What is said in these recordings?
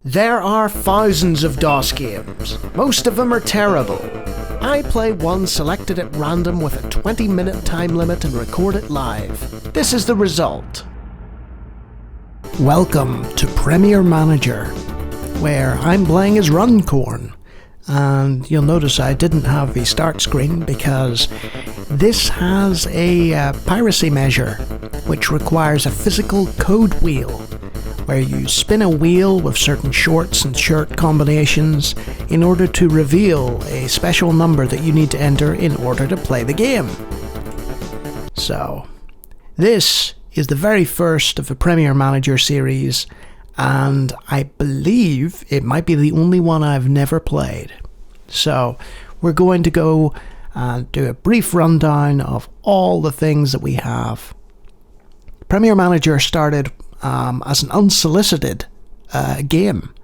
There are thousands of DOS games. Most of them are terrible. I play one selected at random with a 20-minute time limit and record it live. This is the result. Welcome to Premier Manager, where I'm playing as Runcorn. And you'll notice I didn't have the start screen because this has a piracy measure which requires a physical code wheel where you spin a wheel with certain shorts and shirt combinations in order to reveal a special number that you need to enter in order to play the game. So, this is the very first of the Premier Manager series, and I believe it might be the only one I've never played. So, we're going to go and do a brief rundown of all the things that we have. Premier Manager started as an unsolicited game.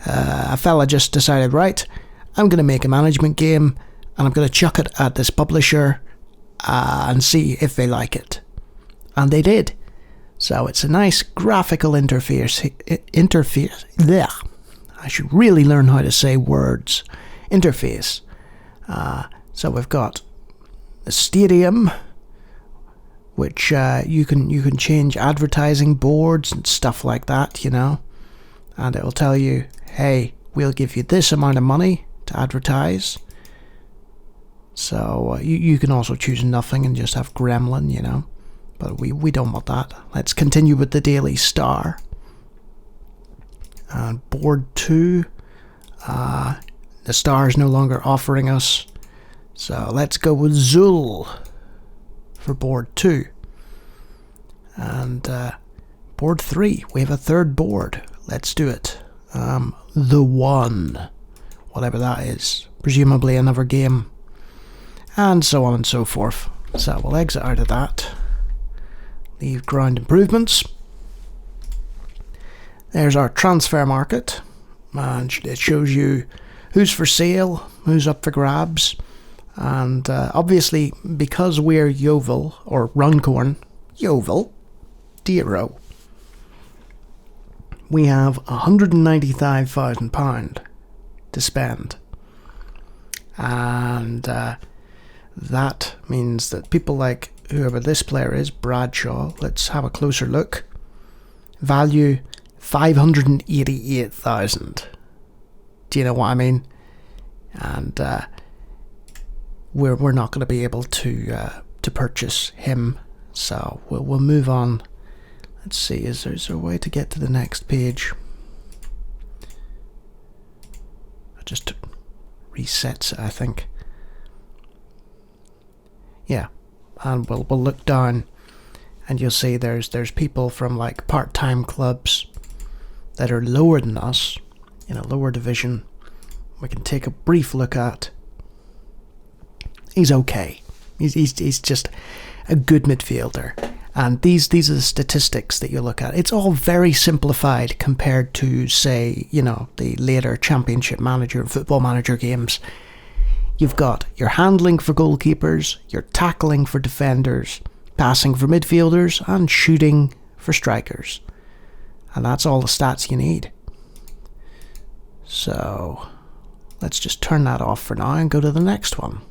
A fella just decided, right, I'm going to make a management game and I'm going to chuck it at this publisher and see if they like it. And they did. So it's a nice graphical interface. Blech. I should really learn how to say words. Interface. So we've got the stadium, which you can change advertising boards and stuff like that, you know, and it will tell you, hey, we'll give you this amount of money to advertise. So you can also choose nothing and just have Gremlin, you know, but we don't want that. Let's continue with the Daily Star. And board 2, the Star is no longer offering us, so let's go with Zul for board 2. And board 3, we have a third board. Let's do it. The One, whatever that is, presumably another game, and so on and so forth. So we'll exit out of that, leave ground improvements. There's our transfer market, and it shows you who's for sale, who's up for grabs. And obviously, because we're Yeovil, or Runcorn, Yeovil, Deero, we have £195,000 to spend. And that means that people like whoever this player is, Bradshaw, let's have a closer look, value 588,000. Do you know what I mean? And we're not going to be able to purchase him, so we'll move on. Let's see, is there a way to get to the next page? It just resets it, I think. Yeah, and we'll look down, and you'll see there's people from like part-time clubs that are lower than us, in a lower division. We can take a brief look at. He's okay. He's just a good midfielder. And these are the statistics that you look at. It's all very simplified compared to, say, you know, the later Championship Manager and Football Manager games. You've got your handling for goalkeepers, your tackling for defenders, passing for midfielders, and shooting for strikers. And that's all the stats you need. So let's just turn that off for now and go to the next one.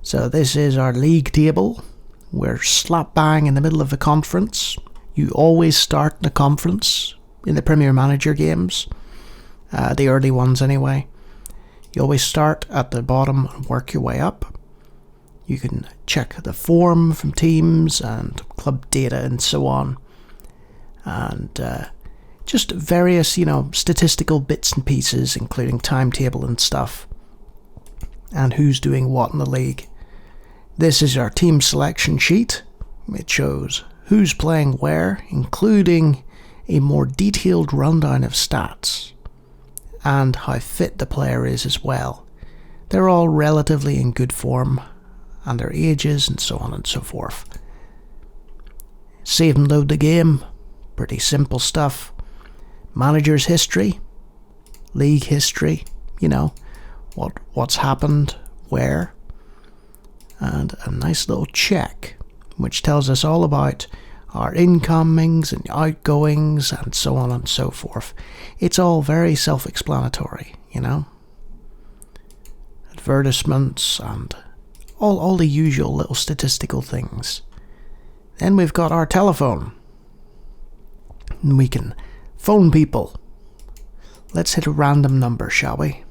So this is our league table. We're slap bang in the middle of the conference. You always start in the conference in the Premier Manager games, the early ones anyway. You always start at the bottom and work your way up. You can check the form from teams and club data and so on. And just various, you know, statistical bits and pieces, including timetable and stuff, and who's doing what in the league. This is our team selection sheet. It shows who's playing where, including a more detailed rundown of stats and how fit the player is as well. They're all relatively in good form, and their ages and so on and so forth. Save and load the game. Pretty simple stuff. Manager's history, league history, you know, what's happened, where, and a nice little check which tells us all about our incomings and outgoings and so on and so forth. It's all very self-explanatory, advertisements and all the usual little statistical things. Then we've got our telephone, and we can phone people. Let's hit a random number, shall we?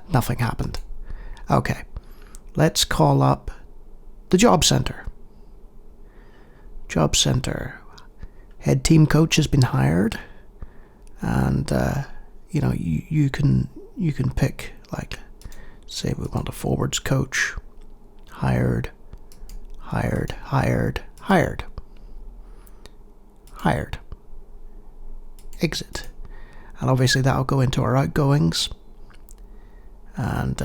Nothing happened. Okay, let's call up the job centre. Job centre. Head team coach has been hired, and you can pick, like, say we want a forwards coach. Hired. Exit. And obviously that'll go into our outgoings, and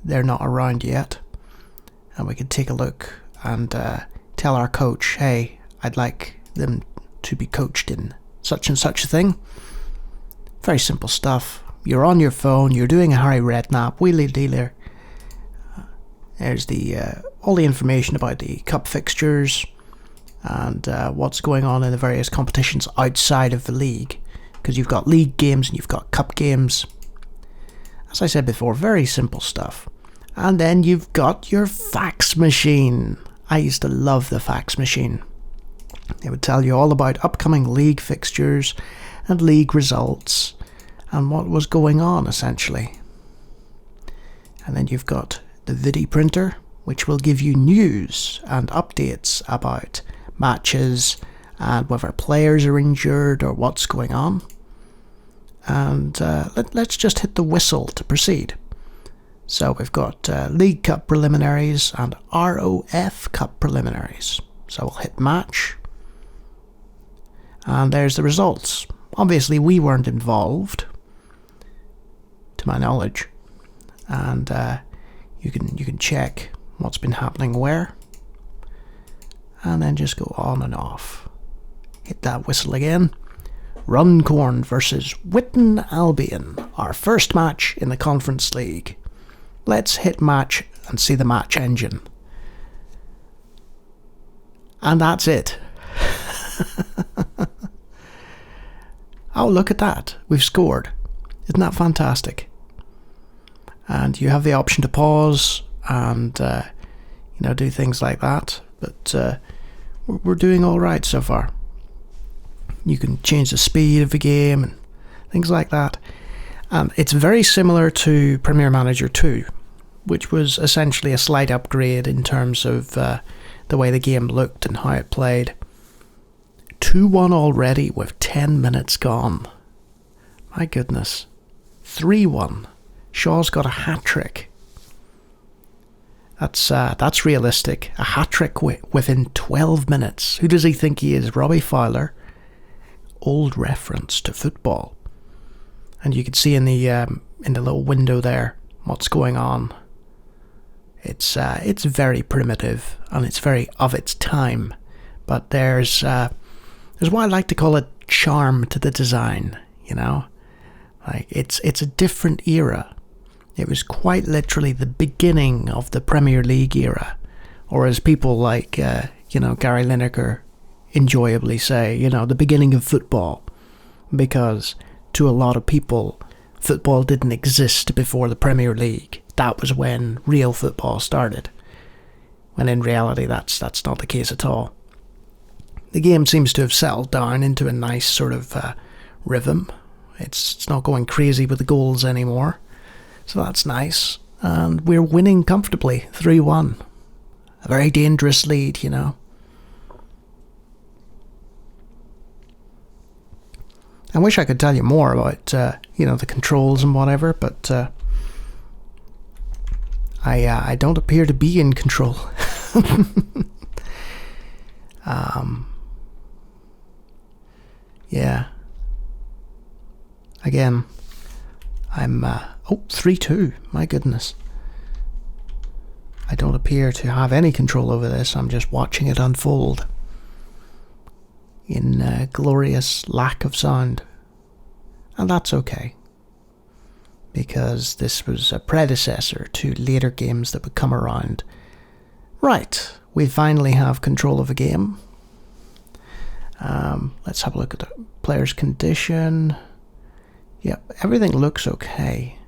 they're not around yet, and we can take a look and tell our coach, hey, I'd like them to be coached in such and such a thing. Very simple stuff. You're on your phone, you're doing a Harry Redknapp, wheelie dealer. There's the all the information about the cup fixtures and what's going on in the various competitions outside of the league, because you've got league games and you've got cup games. As I said before, very simple stuff. And then you've got your fax machine. I used to love the fax machine. It would tell you all about upcoming league fixtures and league results and what was going on, essentially. And then you've got the Vidi printer, which will give you news and updates about matches and whether players are injured or what's going on. And let's just hit the whistle to proceed. So we've got League Cup preliminaries and ROF Cup preliminaries. So we'll hit match. And there's the results. Obviously we weren't involved, to my knowledge. And you can check what's been happening where. And then just go on and off. Hit that whistle again. Runcorn versus Witton Albion, our first match in the Conference League. Let's hit match and see the match engine. And that's it. Oh, look at that. We've scored. Isn't that fantastic? And you have the option to pause and do things like that. But we're doing all right so far. You can change the speed of the game and things like that. It's very similar to Premier Manager 2, which was essentially a slight upgrade in terms of the way the game looked and how it played. 2-1 already with 10 minutes gone. My goodness. 3-1. Shaw's got a hat-trick. That's realistic. A hat-trick within 12 minutes. Who does he think he is? Robbie Fowler? Old reference to football. And you can see in the little window there what's going on. It's very primitive and it's very of its time, but there's what I like to call a charm to the design. Like it's a different era. It was quite literally the beginning of the Premier League era, or as people like Gary Lineker enjoyably say, the beginning of football, because to a lot of people, football didn't exist before the Premier League. That was when real football started. When in reality, that's not the case at all. The game seems to have settled down into a nice sort of rhythm. It's not going crazy with the goals anymore, so that's nice. And we're winning comfortably, 3-1. A very dangerous lead, I wish I could tell you more about, the controls and whatever, but I don't appear to be in control. Yeah. Again, I'm 3-2. My goodness. I don't appear to have any control over this. I'm just watching it unfold in glorious lack of sound, and that's okay. because this was a predecessor to later games that would come around. Right, we finally have control of a game. Let's have a look at the player's condition. Yep, everything looks okay.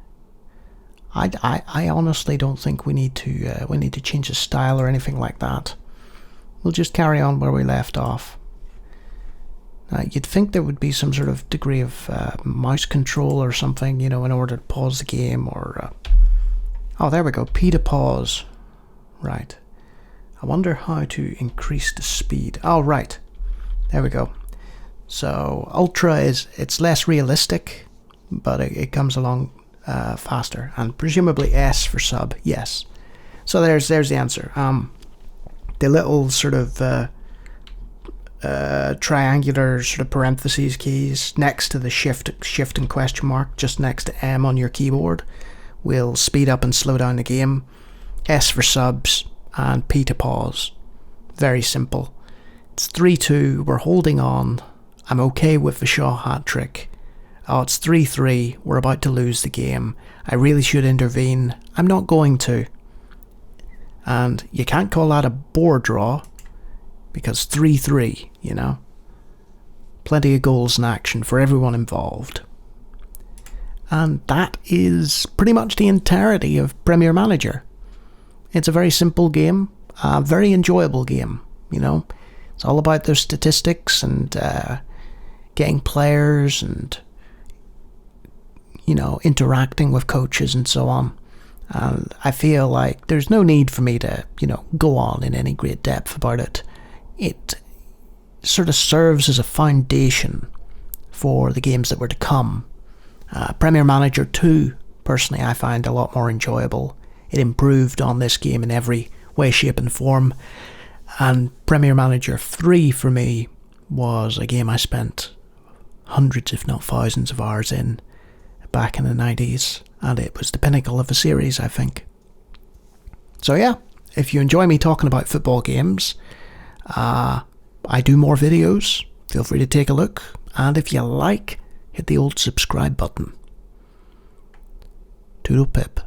I honestly don't think we need to change the style or anything like that. We'll just carry on where we left off. You'd think there would be some sort of degree of mouse control or something, in order to pause the game, or... oh, there we go, P to pause. Right. I wonder how to increase the speed. Oh, right. There we go. So, Ultra it's less realistic, but it comes along faster. And presumably S for sub, yes. So there's the answer. The little sort of... triangular sort of parentheses keys next to the shift and question mark, just next to M on your keyboard, will speed up and slow down the game. S for subs and P to pause. Very simple. It's 3-2, we're holding on. I'm okay with the Shaw hat trick. Oh, it's 3-3, we're about to lose the game. I really should intervene. I'm not going to. And you can't call that a bore draw, because 3-3, Plenty of goals in action for everyone involved. And that is pretty much the entirety of Premier Manager. It's a very simple game, a very enjoyable game, It's all about those statistics and getting players and, interacting with coaches and so on. And I feel like there's no need for me to, go on in any great depth about it. It sort of serves as a foundation for the games that were to come. Premier Manager 2, personally, I find a lot more enjoyable. It improved on this game in every way, shape and form. And Premier Manager 3, for me, was a game I spent hundreds, if not thousands of hours in back in the 90s. And it was the pinnacle of the series, I think. So yeah, if you enjoy me talking about football games... I do more videos, feel free to take a look, and if you like, hit the old subscribe button. Toodle pip.